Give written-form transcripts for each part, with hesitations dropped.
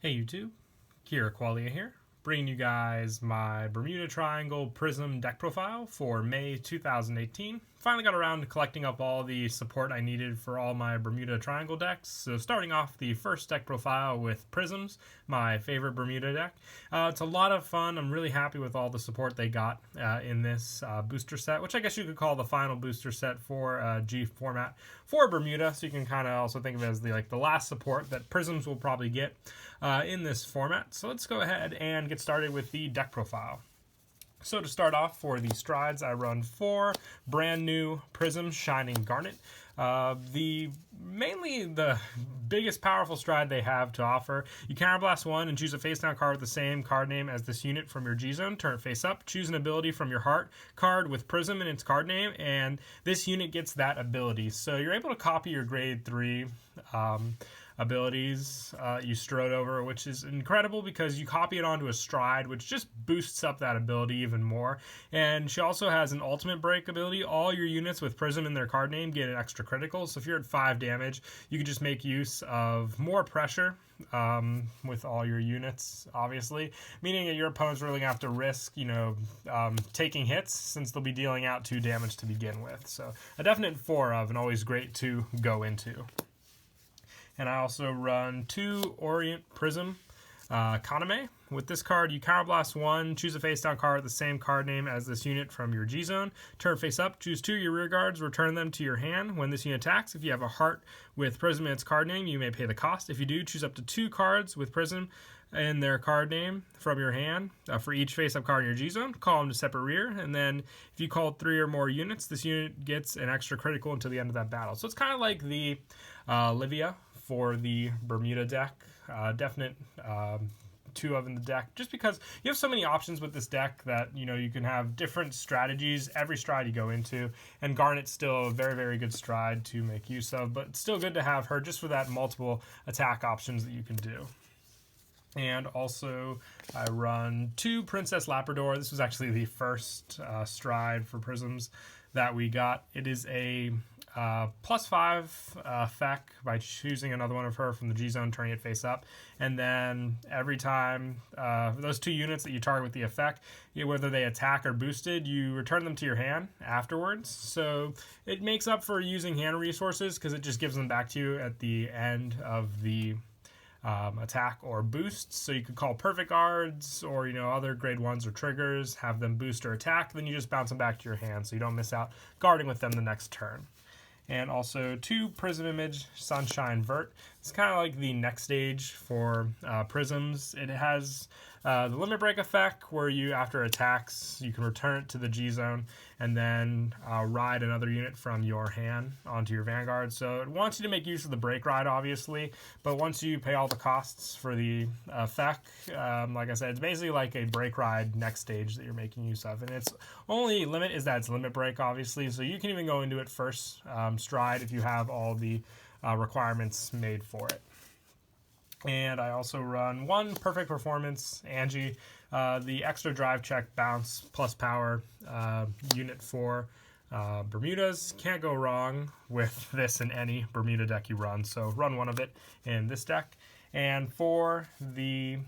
Hey YouTube, Kira Qualia here, bringing you guys my Bermuda Triangle Prism deck profile for May 2018. Finally got around to collecting up all the support I needed for all my Bermuda Triangle decks. So starting off the first deck profile with Prisms, my favorite Bermuda deck. It's a lot of fun. I'm really happy with all the support they got in this booster set, which I guess you could call the final booster set for G format for Bermuda. So you can kind of also think of it as the last support that Prisms will probably get in this format. So let's go ahead and get started with the deck profile. So to start off, for the strides, I run 4 brand new Prism Shining Garnet. Mainly the biggest powerful stride they have to offer. You counterblast 1 and choose a face down card with the same card name as this unit from your G zone. Turn it face up. Choose an ability from your heart card with Prism in its card name, and this unit gets that ability. So you're able to copy your grade 3 abilities you strode over, which is incredible because you copy it onto a stride, which just boosts up that ability even more. And she also has an ultimate break ability. All your units with Prism in their card name get an extra critical, so if you're at 5 damage, you can just make use of more pressure with all your units, obviously, meaning that your opponent's really gonna have to risk, taking hits, since they'll be dealing out 2 damage to begin with. So a definite 4 of, and always great to go into. And I also run 2 Orient Prism Kaname. With this card, you counterblast 1, choose a face down card with the same card name as this unit from your G zone. Turn face up, choose 2 of your rear guards, return them to your hand when this unit attacks. If you have a heart with Prism in its card name, you may pay the cost. If you do, choose up to 2 cards with Prism in their card name from your hand for each face-up card in your G zone. Call them to separate rear, and then if you call 3 or more units, this unit gets an extra critical until the end of that battle. So it's kind of like the Livia for the Bermuda deck. Definite 2 of in the deck, just because you have so many options with this deck that you can have different strategies every stride you go into, and Garnet's still a very, very good stride to make use of, but it's still good to have her just for that multiple attack options that you can do. And also I run 2 Princess Labrador. This was actually the first stride for Prisms that we got. It is a +5 effect by choosing another one of her from the G zone, turning it face up, and then every time those 2 units that you target with the effect, whether they attack or boosted, you return them to your hand afterwards. So it makes up for using hand resources because it just gives them back to you at the end of the attack or boosts. So you could call perfect guards or other grade 1s or triggers, have them boost or attack, then you just bounce them back to your hand so you don't miss out guarding with them the next turn. And also 2 Prism Image Sunshine Vert. It's kind of like the next stage for Prisms. It has the limit break effect where you, after attacks, you can return it to the G zone and then ride another unit from your hand onto your Vanguard. So it wants you to make use of the break ride, obviously, but once you pay all the costs for the effect, like I said, it's basically like a break ride next stage that you're making use of. And its only limit is that it's limit break, obviously, so you can even go into it first stride if you have all the requirements made for it. And I also run 1 Perfect Performance Angie, the extra drive check bounce plus power unit for Bermudas. Can't go wrong with this in any Bermuda deck you run, so run 1 of it in this deck. And for the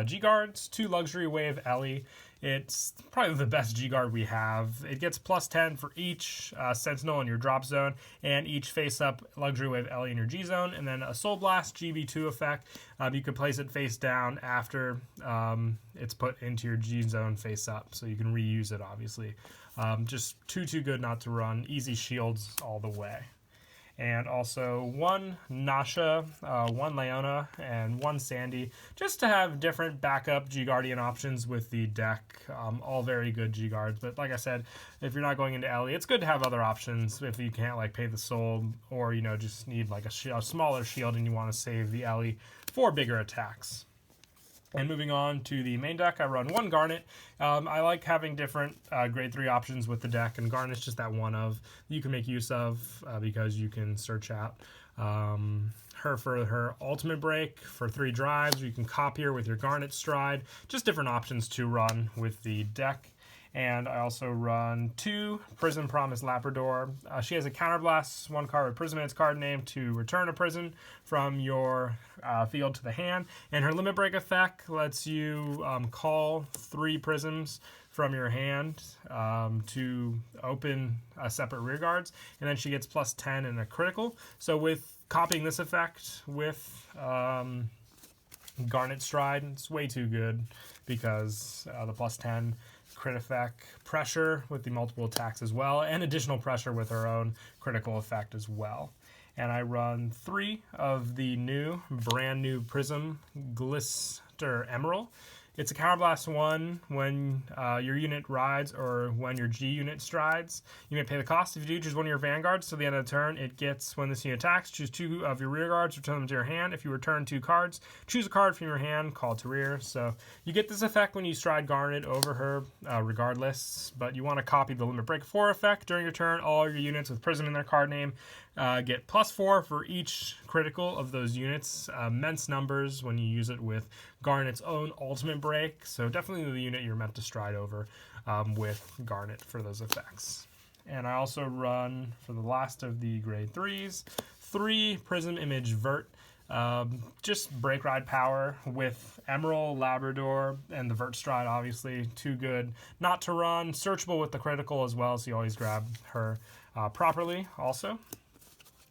G guards, 2 Luxury Wave Ellie. It's probably the best G guard we have. It gets +10 for each Sentinel in your drop zone and each face-up Luxury Wave Ellie in your G zone, and then a Soul Blast GB2 effect. You can place it face down after it's put into your G zone face up, so you can reuse it, obviously. Just too good not to run. Easy shields all the way. And also 1 Nasha, 1 Leona, and 1 Sandy, just to have different backup G-Guardian options with the deck. All very good G-Guards, but like I said, if you're not going into Ellie, it's good to have other options if you can't pay the soul, or just need a smaller shield and you want to save the Ellie for bigger attacks. And moving on to the main deck, I run 1 Garnet. I like having different grade 3 options with the deck, and Garnet's just that one of you can make use of because you can search out her for her ultimate break for 3 drives. You can copy her with your Garnet stride. Just different options to run with the deck. And I also run 2 Prism Promise Labrador. She has a counterblast, 1 card with Prism in its card name to return a prism from your field to the hand. And her Limit Break effect lets you call 3 prisms from your hand to open separate rear guards. And then she gets plus 10 and a critical. So with copying this effect with Garnet Stride, it's way too good because the plus 10 crit effect, pressure with the multiple attacks as well, and additional pressure with her own critical effect as well. And I run 3 of the brand new Prism Glister Emerald. It's a counterblast 1 when your unit rides or when your G unit strides. You may pay the cost. If you do, choose one of your vanguards. To the end of the turn, it gets, when this unit attacks, choose 2 of your rear guards, return them to your hand. If you return 2 cards, choose a card from your hand, call to rear. So you get this effect when you stride Garnet over her regardless, but you want to copy the Limit Break 4 effect. During your turn, all your units with Prism in their card name get plus 4 for each critical of those units. Immense numbers when you use it with Garnet's own ultimate break. So definitely the unit you're meant to stride over with Garnet for those effects. And I also run, for the last of the grade 3s, 3 Prism Image Vert. Just break ride power with Emerald, Labrador, and the Vert Stride, obviously too good not to run. Searchable with the critical as well, so you always grab her properly also.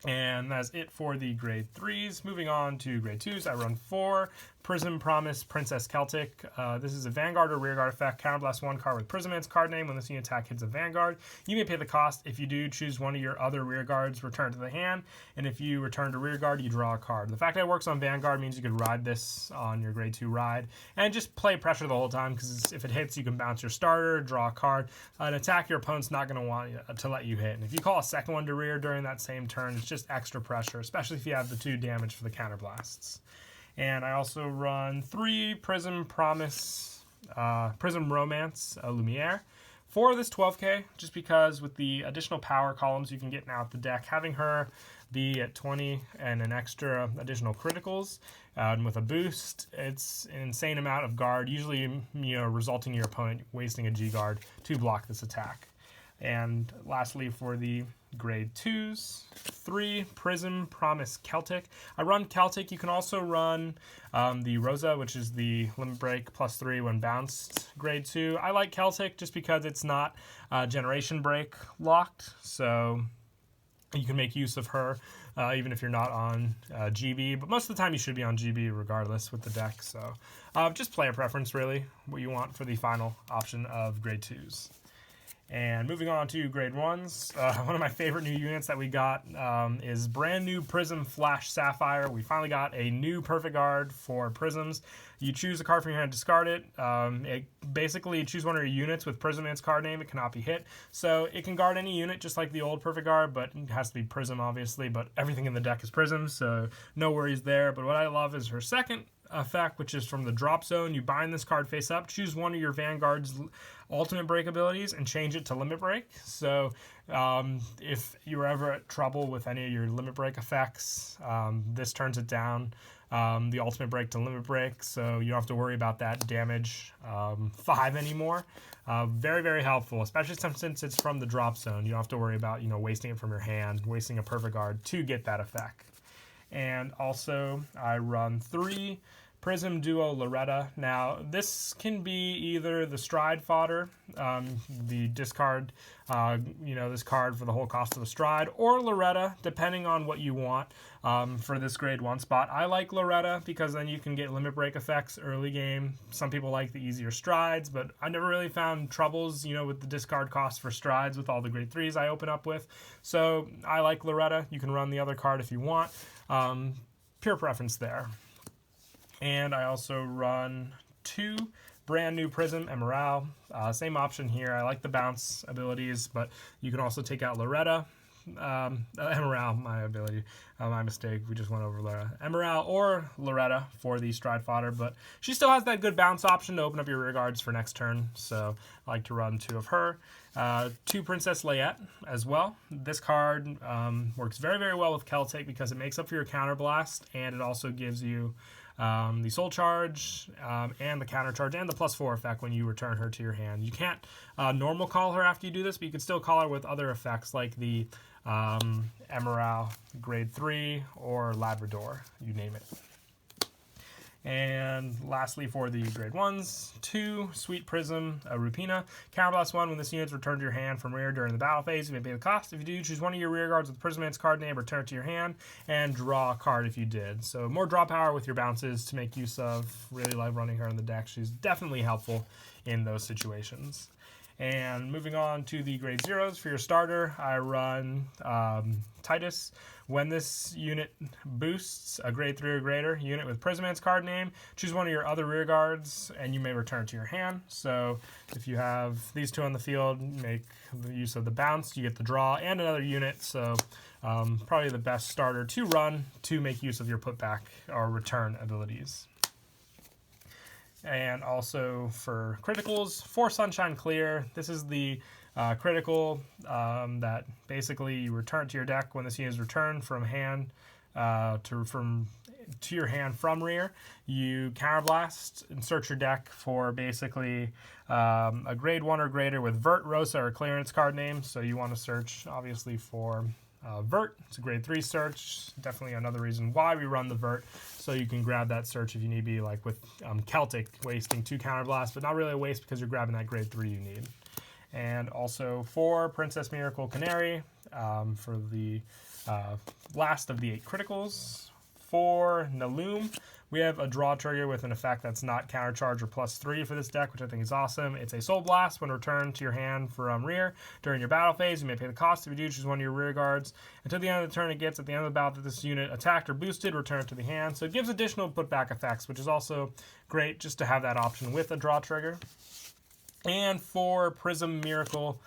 And that's it for the grade 3s. Moving on to grade 2s, I run 4 Prism Promise Princess Celtic. This is a Vanguard or Rearguard effect. Counterblast 1 card with Prism in its card name. When this unit attack hits a Vanguard, you may pay the cost. If you do, choose one of your other rearguards, return to the hand. And if you return to rearguard, you draw a card. The fact that it works on Vanguard means you could ride this on your grade 2 ride and just play pressure the whole time, because if it hits, you can bounce your starter, draw a card. An attack your opponent's not going to want to let you hit. And if you call a second one to rear during that same turn, it's just extra pressure, especially if you have the 2 damage for the counterblasts. And I also run 3 Prism Promise, Prism Romance Lumiere. 4 of this 12k, just because with the additional power columns you can get now at the deck, having her be at 20 and an extra additional criticals, and with a boost, it's an insane amount of guard, usually resulting in your opponent wasting a G guard to block this attack. And lastly, for the grade 2s, 3 Prism Promise Celtic. I run Celtic. You can also run the Rosa, which is the Limit Break plus 3 when bounced grade 2. I like Celtic just because it's not Generation Break locked, so you can make use of her even if you're not on GB. But most of the time you should be on GB regardless with the deck. So just player preference, really, what you want for the final option of grade 2s. And moving on to grade 1s, one of my favorite new units that we got is brand new Prism Flash Sapphire. We finally got a new Perfect Guard for Prisms. You choose a card from your hand, discard it. Basically, you choose one of your units with Prism in its card name. It cannot be hit. So it can guard any unit just like the old Perfect Guard, but it has to be Prism, obviously. But everything in the deck is Prism, so no worries there. But what I love is her second effect, which is from the drop zone. You bind this card face up, choose one of your Vanguard's ultimate break abilities and change it to Limit Break. So if you're ever at trouble with any of your Limit Break effects, this turns it down, the ultimate break to Limit Break, so you don't have to worry about that damage 5 anymore. Very, very helpful, especially since it's from the drop zone. You don't have to worry about wasting it from your hand, wasting a Perfect Guard to get that effect. And also I run 3 Prism Duo Loretta. Now, this can be either the stride fodder, the discard, this card for the whole cost of the stride, or Loretta, depending on what you want for this grade 1 spot. I like Loretta because then you can get Limit Break effects early game. Some people like the easier strides, but I never really found troubles, with the discard cost for strides with all the grade 3s I open up with. So I like Loretta. You can run the other card if you want. Pure preference there. And I also run 2 brand new Prism Emerald. Same option here. I like the bounce abilities, but you can also take out Loretta. Emerald, my ability. My mistake. We just went over Loretta. Emerald or Loretta for the stride fodder, but she still has that good bounce option to open up your rear guards for next turn. So I like to run 2 of her. 2 Princess Leia as well. This card works very, very well with Celtic because it makes up for your counterblast, and it also gives you the soul charge and the counter charge and the +4 effect when you return her to your hand. You can't normal call her after you do this, but you can still call her with other effects like the Emerald grade 3 or Labrador, you name it. And lastly, for the grade 1s, 2 Sweet Prism Rupena. Counterblast 1, when this unit's returned to your hand from rear during the battle phase, you may pay the cost. If you do, choose one of your rear guards with Prism Man's card name, return it to your hand, and draw a card if you did. So more draw power with your bounces to make use of. Really love running her in the deck. She's definitely helpful in those situations. And moving on to the grade 0s, for your starter, I run Titus. When this unit boosts a grade 3 or greater unit with Prism Man's card name, choose one of your other rear guards, and you may return it to your hand. So if you have these 2 on the field, make the use of the bounce, you get the draw and another unit. So probably the best starter to run to make use of your putback or return abilities. And also for criticals, 4 Sunshine Clear. This is the critical that basically you return to your deck when this unit is returned from hand to your hand from rear. You counterblast and search your deck for basically a grade 1 or greater with Vert, Rosa, or Clearance card name. So you want to search obviously for Vert. It's a grade 3 search. Definitely another reason why we run the Vert, so you can grab that search if you need be, like with Celtic, wasting 2 counterblasts, but not really a waste because you're grabbing that grade 3 you need. And also 4 Princess Miracle Canary for the last of the 8 criticals. 4 Naloom. We have a draw trigger with an effect that's not counter charge or +3 for this deck, which I think is awesome. It's a Soul Blast. When returned to your hand from rear during your battle phase, you may pay the cost. If you do, choose one of your rear guards. Until the end of the turn, it gets at the end of the battle that this unit attacked or boosted, return it to the hand. So it gives additional putback effects, which is also great just to have that option with a draw trigger. And 4 Prism Miracle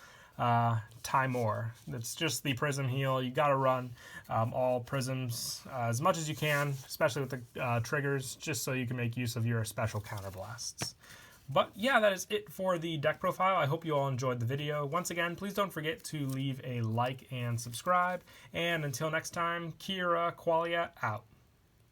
Timor. It's just the Prism heal. You got to run all prisms as much as you can, especially with the triggers, just so you can make use of your special counterblasts. But yeah, that is it for the deck profile. I hope you all enjoyed the video. Once again, please don't forget to leave a like and subscribe. And until next time, Kira Qualia out.